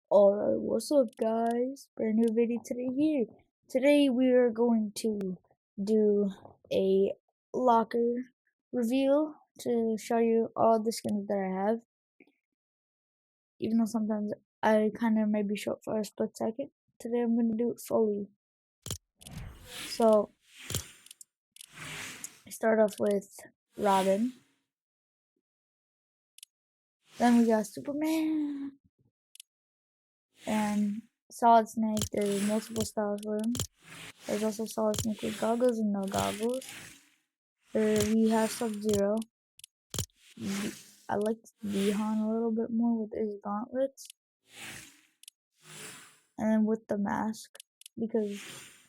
Alright, what's up guys? Brand new video today here. Today we are going to do a locker reveal to show you all the skins that I have. Even though sometimes I kind of maybe show it for a split second. Today I'm going to do it fully. So, I start off with Robin. Then we got Superman. And Solid Snake. There's multiple styles for him. There's also Solid Snake with goggles and no goggles. We have Sub-Zero. I like Bihan a little bit more with his gauntlets. And then with the mask. Because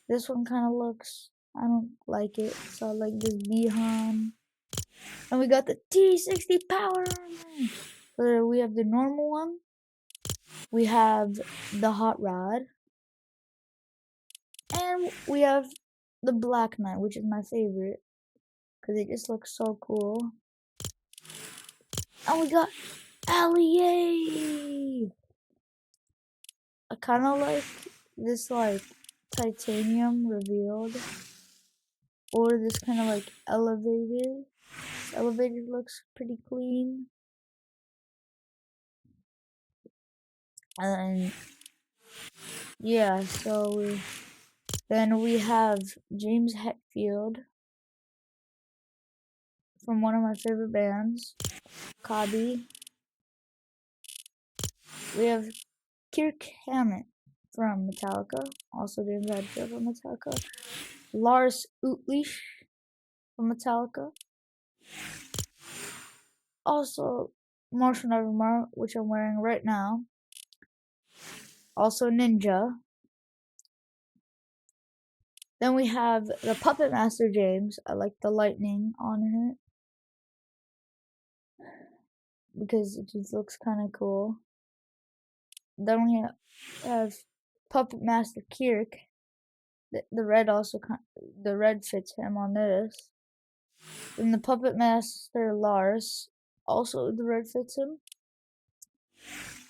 this one kind of looks, I don't like it. So I like this Bihan. And we got the T60 Power Armor. So we have the normal one. We have the Hot Rod. And we have the Black Knight, which is my favorite. Because it just looks so cool. And we got Allie. I kind of like this like titanium revealed, or this kind of like elevated. Elevated looks pretty clean. And yeah, so then we have James Hetfield from one of my favorite bands, Cobby. We have Kirk Hammett from Metallica, also James Hetfield from Metallica. Lars Ulrich from Metallica. Also, Martian Evermore, which I'm wearing right now. Also, Ninja. Then we have the Puppet Master James. I like the lightning on it because it just looks kind of cool. Then we have Puppet Master Kirk. The red also the red fits him on this. Then the Puppet Master Lars, also the red fits him.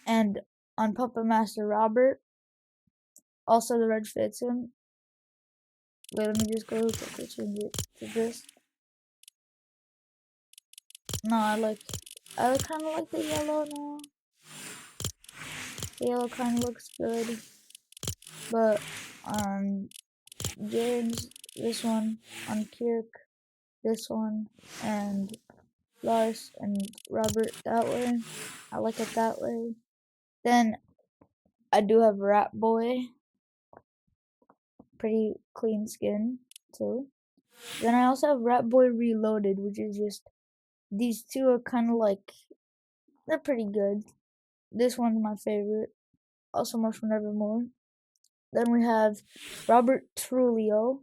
And on Puppet Master Robert, also the red fits him. Wait, let me just go quickly change it to this. No, I kind of like the yellow now. The yellow kind of looks good. But on James, this one. On Kirk, this one. And Lars and Robert that way. I like it that way. Then I do have Rat Boy. Pretty clean skin too. Then I also have Rat Boy Reloaded, which is just, these two are kind of like, they're pretty good. This one's my favorite. Also Much from Nevermore. Then we have Robert Trujillo.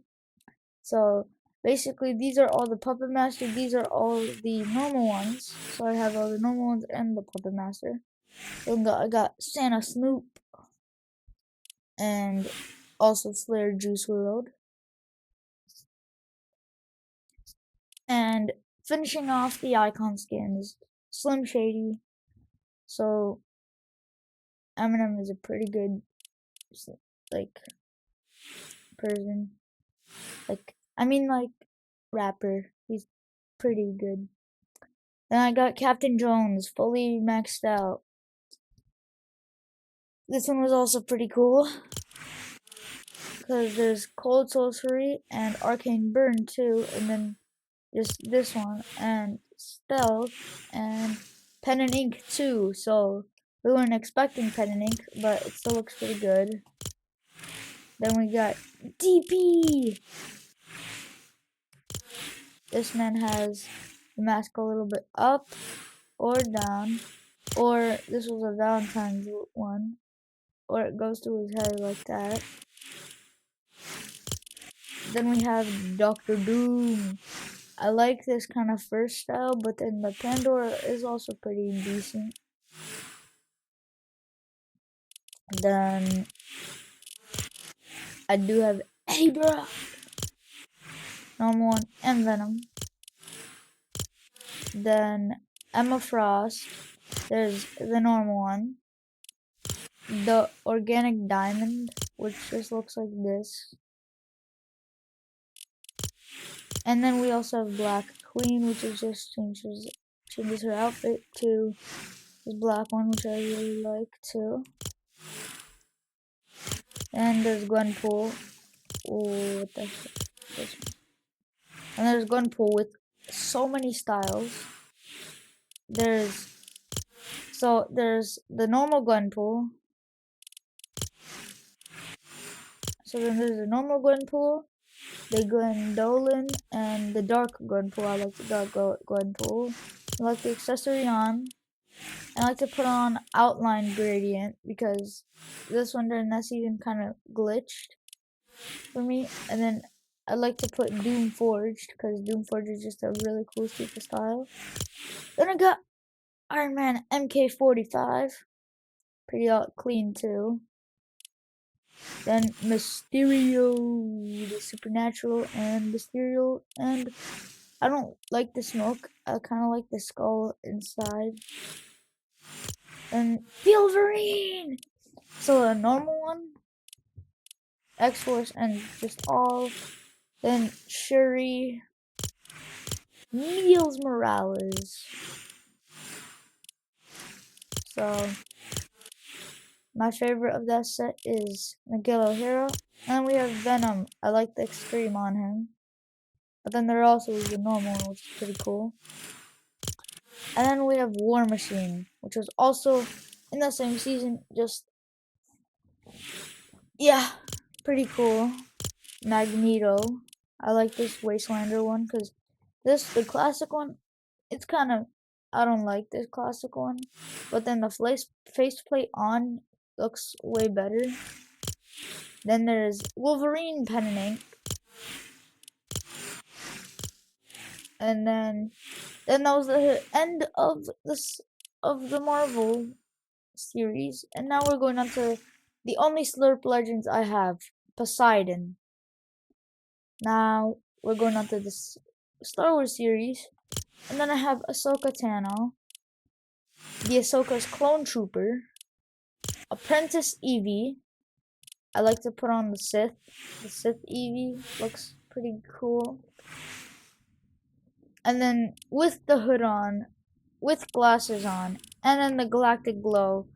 So basically these are all the Puppet Master. These are all the normal ones. So I have all the normal ones and the Puppet Master. Then I got Santa Snoop. And also Slayer Juice WRLD. And finishing off the icon skins, Slim Shady. So Eminem is a pretty good like person. Like rapper. He's pretty good. Then I got Captain Jones, fully maxed out. This one was also pretty cool. Because there's Cold Sorcery and Arcane Burn too. And then just this one. And Stealth and Pen and Ink too. So we weren't expecting Pen and Ink, but it still looks pretty good. Then we got DP. This man has the mask a little bit up or down, or this was a Valentine's one, or it goes to his head like that. Then we have Dr. Doom. I like this kind of first style, but then the Pandora is also pretty decent. Then I do have Eddie Brock, normal one, and Venom. Then Emma Frost, there's the normal one. the organic diamond, which just looks like this. And then we also have Black Queen, which is just changes her outfit to this black one, which I really like too. And there's Gwenpool. Oh, what the heck? This one. And there's Gwenpool with so many styles. There's the normal Gwenpool. So then there's the normal Gwenpool, the Gwendolyn, and the dark Gwenpool. I like the dark Gwenpool. I like the accessory on. I like to put on outline gradient because this one during that season kind of glitched for me. And then I like to put Doom Forged because Doom Forged is just a really cool super style. Then I got Iron Man MK45, pretty clean too. Then Mysterio, the Supernatural, and Mysterio, and I don't like the smoke. I kind of like the skull inside. And the Wolverine. So a normal one, X-Force, and just all. Then Shuri, Miles Morales. So my favorite of that set is Miguel O'Hara. And we have Venom. I like the extreme on him. But then there also is the normal one, which is pretty cool. And then we have War Machine, which was also in the same season. Just, yeah, pretty cool. Magneto. I like this Wastelander one because the classic one, it's kind of, I don't like this classic one. But then the faceplate on looks way better. Then there's Wolverine pen and ink. And then that was the end of the Marvel series. And now we're going on to the only Slurp Legends I have, Poseidon. Now we're going on to this Star Wars series. And then I have Ahsoka Tano, the Ahsoka's Clone Trooper, Apprentice Evie. I like to put on the Sith. The Sith Evie looks pretty cool. And then with the hood on, with glasses on, and then the Galactic Glow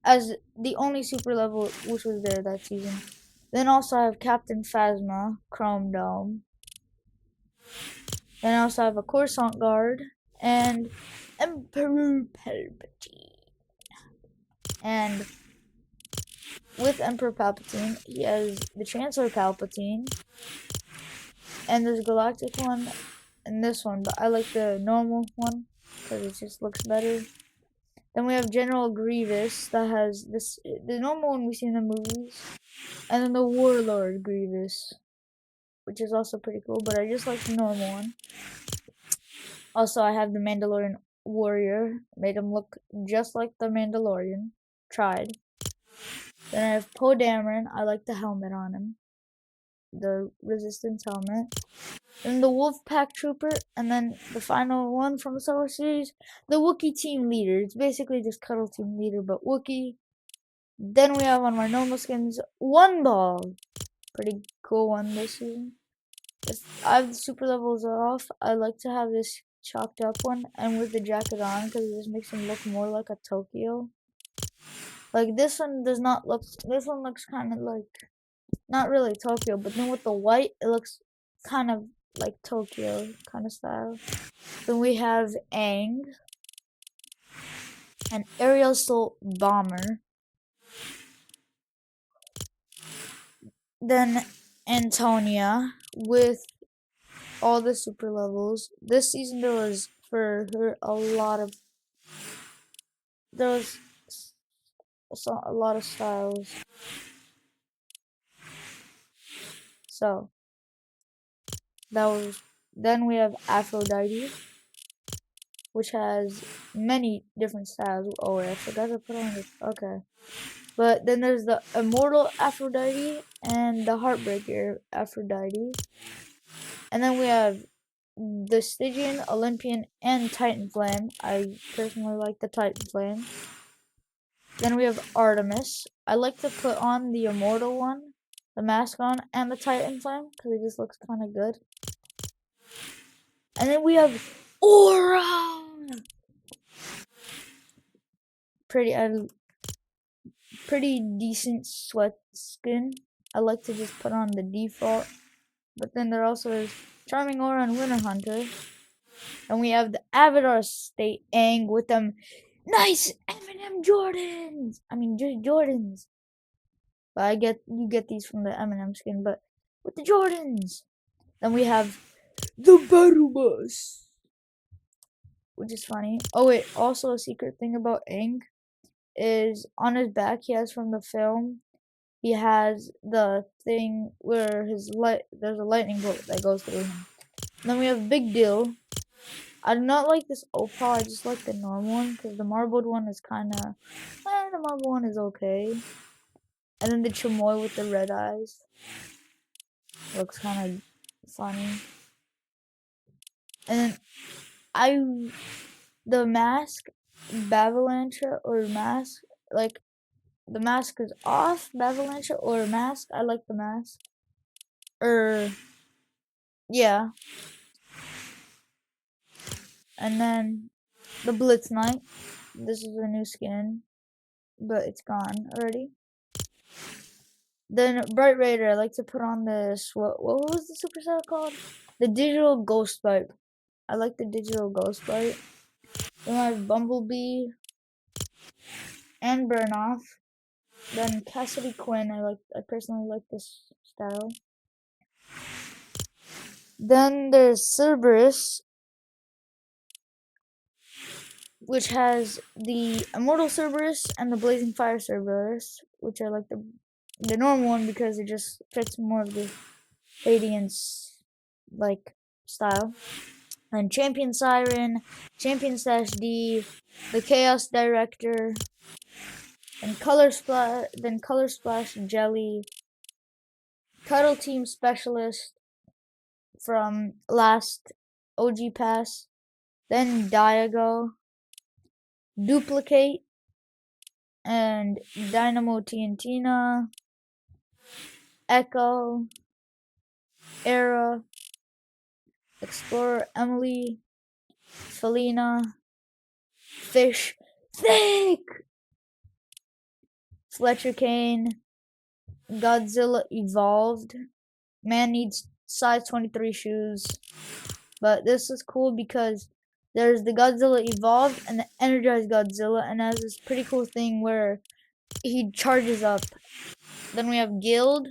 as the only super level which was there that season. Then also I have Captain Phasma, Chrome Dome. Then I also have a Coruscant Guard and Emperor Palpatine. And with Emperor Palpatine, he has the Chancellor Palpatine. And there's Galactic one and this one, but I like the normal one because it just looks better. Then we have General Grievous that has the normal one we see in the movies. And then the Warlord Grievous, which is also pretty cool, but I just like the normal one. Also, I have the Mandalorian Warrior. Made him look just like the Mandalorian. Tried. Then I have Poe Dameron. I like the helmet on him. The Resistance helmet. Then the Wolfpack Trooper. And then the final one from the Star Wars series, the Wookiee Team Leader. It's basically just Cuddle Team Leader, but Wookiee. Then we have on my normal skins, One Ball. Pretty cool one this season. I have the super levels off. I like to have this chalked up one and with the jacket on because it just makes him look more like a Tokyo. Like this one does not look, this one looks kind of like, not really Tokyo, but then with the white, it looks kind of like Tokyo kind of style. Then we have Aang, an aerial assault bomber. Then Antonia with all the super levels. This season there was for her a lot of a lot of styles. So that was then we have Aphrodite, which has many different styles. Oh wait, I forgot to put on this. Okay. But then there's the Immortal Aphrodite and the Heartbreaker Aphrodite. And then we have the Stygian, Olympian, and Titan Flame. I personally like the Titan Flame. Then we have Artemis. I like to put on the Immortal one, the mask on, and the Titan Flame because it just looks kind of good. And then we have Aura. Pretty decent sweat skin. I like to just put on the default. But then there also is Charming Aura and Winter Hunter. And we have the Avatar State Aang with them nice Eminem Jordans. I mean, just Jordans. But you get these from the Eminem skin, but with the Jordans. Then we have the Battle Bus, which is funny. Oh wait, also a secret thing about Aang is on his back he has from the film. He has the thing where there's a lightning bolt that goes through him. And then we have Big Deal. I do not like this opal. I just like the normal one because the marbled one is kind of. The marbled one is okay. And then the chamoy with the red eyes looks kind of funny. And then the mask, Bavalancha or mask, like the mask is off, Bavalancha or mask. I like the mask. Yeah. And then the Blitz Knight. This is a new skin, but it's gone already. Then Bright Raider, I like to put on this. What was the supercell called? The Digital Ghost Bite. I like the Digital Ghost Bite. Then I have Bumblebee and Burnoff. Then Cassidy Quinn. I personally like this style. Then there's Cerberus, which has the Immortal Cerberus and the Blazing Fire Cerberus, which I like the normal one because it just fits more of the Radiance like style. And Champion Siren, Champion Slash D, the Chaos Director, and Color Splash Jelly, Cuddle Team Specialist from last OG Pass, then Diago, Duplicate, and Dynamo TNTina, Echo, Era, Explorer Emily, Felina, Fish, Thick, Fletcher Kane, Godzilla Evolved. Man needs size 23 shoes. But this is cool because there's the Godzilla Evolved and the Energized Godzilla, and has this pretty cool thing where he charges up. Then we have Guild,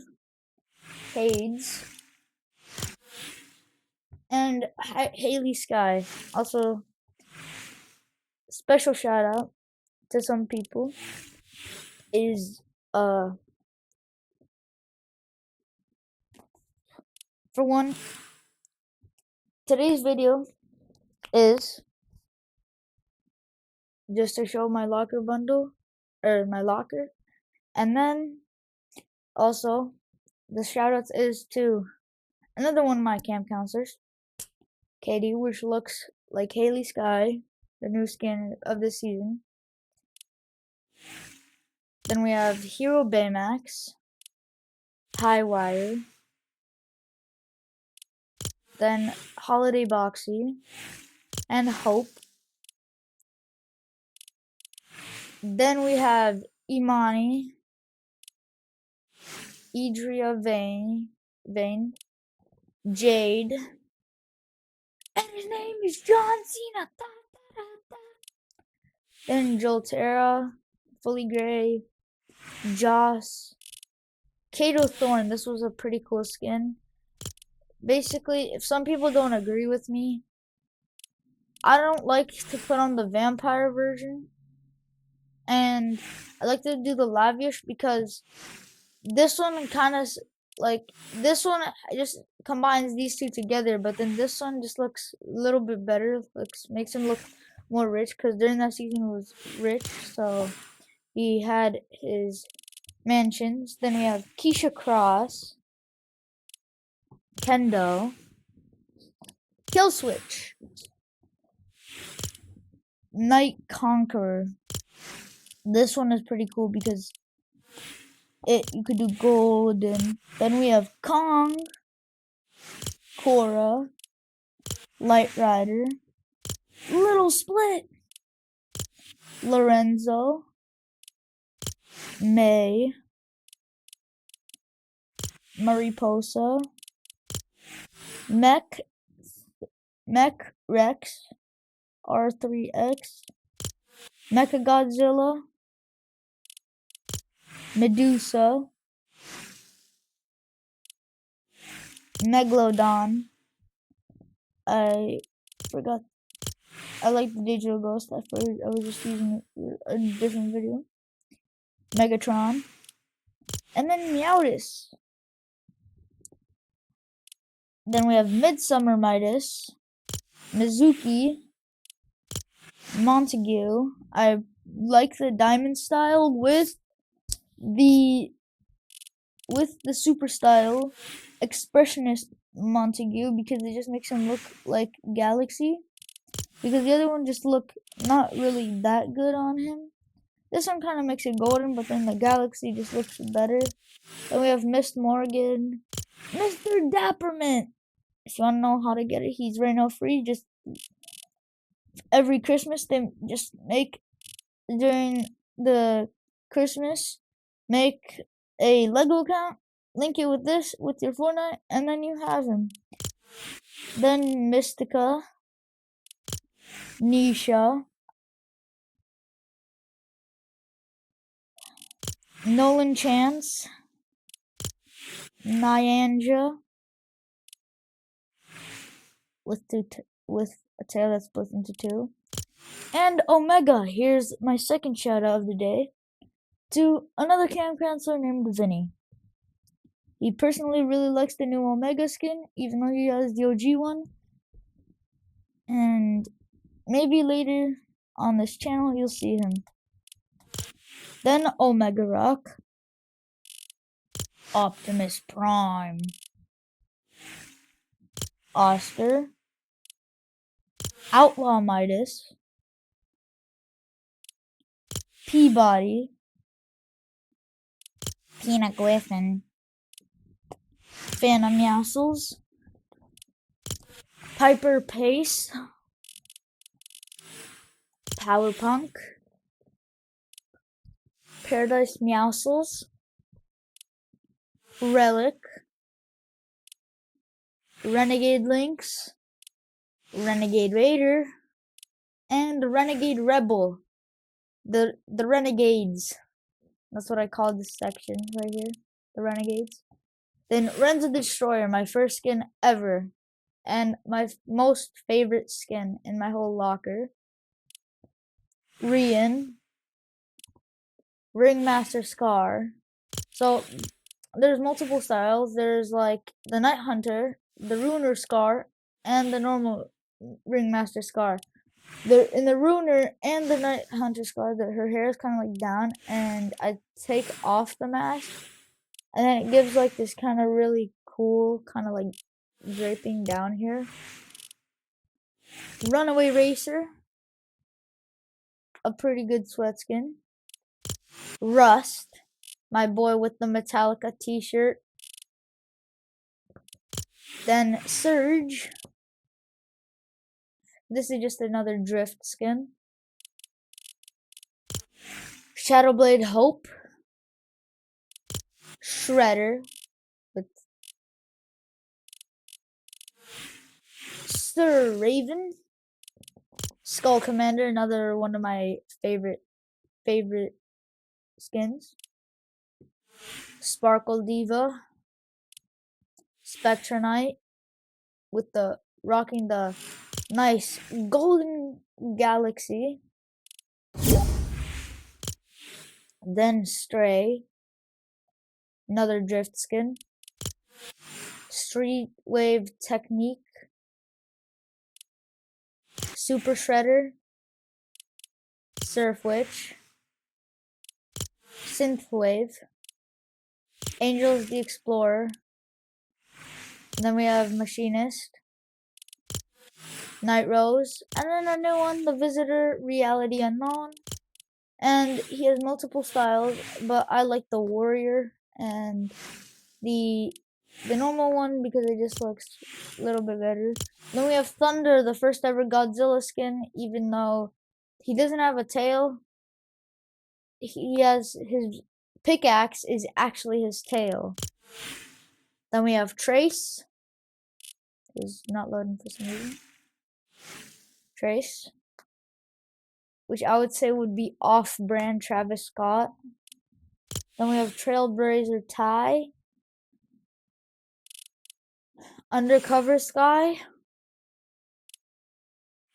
Hades, and Haley Sky. Also, special shout out to some people is for one, today's video is just to show my locker bundle or my locker, and then also the shout outs is to another one of my camp counselors, Katie, which looks like Haley Sky, the new skin of this season. Then we have Hero Baymax, High Wire, then Holiday Boxy, and Hope. Then we have Imani, Idria Vane, Jade, and his name is John Cena. Then Joltera, Fully Gray, Joss, Kato Thorn. This was a pretty cool skin. Basically, if some people don't agree with me, I don't like to put on the vampire version. And I like to do the lavish because this one kind of this one just combines these two together, but then this one just looks a little bit better. Makes him look more rich because during that season he was rich, so he had his mansions. Then we have Keisha Cross, Kendo, Killswitch, Night Conqueror, This one is pretty cool because you could do golden. Then we have Kong, Korra, Light Rider, Little Split, Lorenzo, May, Mariposa, Mech Rex, R3X, Mechagodzilla, Medusa, Megalodon. I forgot. I like the digital ghost. I was just using it for a different video. Megatron, and then Meowtis. Then we have Midsummer Midas, Mizuki, Montague. I like the diamond style the super style expressionist Montague because it just makes him look like Galaxy. Because the other one just look not really that good on him. This one kind of makes it golden, but then the Galaxy just looks better. Then we have Miss Morgan, Mr. Dappermint. If you want to know how to get it, he's right now free. Just every Christmas, they just make during the Christmas, make a Lego account, link it with this, with your Fortnite, and then you have him. Then Mystica, Nisha, Nolan Chance, Nyanja, with a tail that splits into two, and Omega. Here's my second shout out of the day to another camp counselor named Vinny. He personally really likes the new Omega skin, even though he has the OG one. And maybe later on this channel you'll see him. Then Omega Rock, Optimus Prime, Oscar, Outlaw Midas, Peabody, Peanut Griffin, Phantom Yassels, Piper Pace, Powerpunk, Paradise Meowscles, Relic, Renegade Lynx, Renegade Raider, and Renegade Rebel. The Renegades. That's what I call this section right here. The Renegades. Then Ren's the Destroyer, my first skin ever. And my most favorite skin in my whole locker. Rian. Ringmaster Scar. So there's multiple styles. There's like the Night Hunter, the Ruiner Scar, and the normal Ringmaster Scar. In the Ruiner and the Night Hunter Scar, her hair is kind of like down, and I take off the mask, and then it gives like this kind of really cool, kind of like draping down here. Runaway Racer, a pretty good sweat skin. Rust, my boy with the Metallica t-shirt. Then Surge. This is just another drift skin. Shadowblade Hope. Shredder. With Sir Raven. Skull Commander, another one of my favorite skins. Sparkle Diva. Spectronite with the rocking the nice golden galaxy. Then Stray, another drift skin. Street Wave Technique. Super Shredder. Surf Witch. Synthwave. Angels the Explorer. And then we have Machinist. Night Rose. And then a new one, the Visitor Reality Unknown. And he has multiple styles, but I like the warrior and the normal one because it just looks a little bit better. Then we have Thunder, the first ever Godzilla skin, even though he doesn't have a tail. He has his pickaxe is actually his tail. Then we have Trace. Is not loading for some reason. Trace, which I would say would be off-brand Travis Scott. Then we have Trailblazer Ty, Undercover Sky,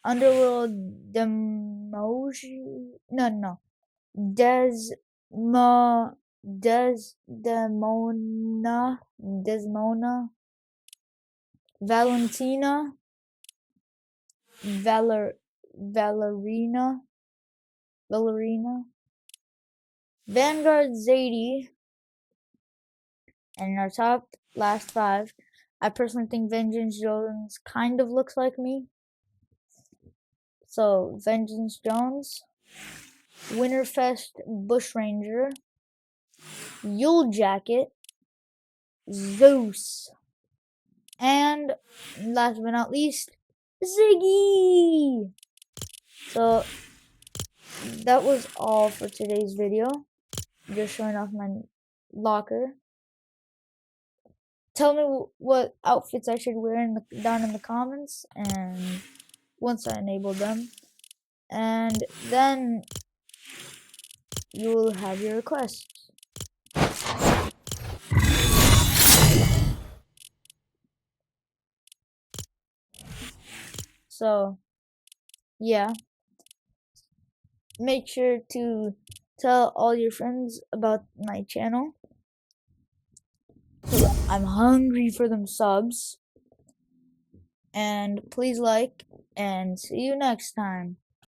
Underworld Demoji. No. Desmona, Valentina, Valerina, Vanguard Zadie, and in our top last 5, I personally think Vengeance Jones kind of looks like me. So Vengeance Jones, Winterfest Bushranger, Yule Jacket, Zeus, and last but not least, Ziggy! So that was all for today's video. Just showing off my locker. Tell me what outfits I should wear down in the comments, and once I enable them, and then you will have your requests. So yeah, make sure to tell all your friends about my channel. I'm hungry for them subs. And please like, and see you next time.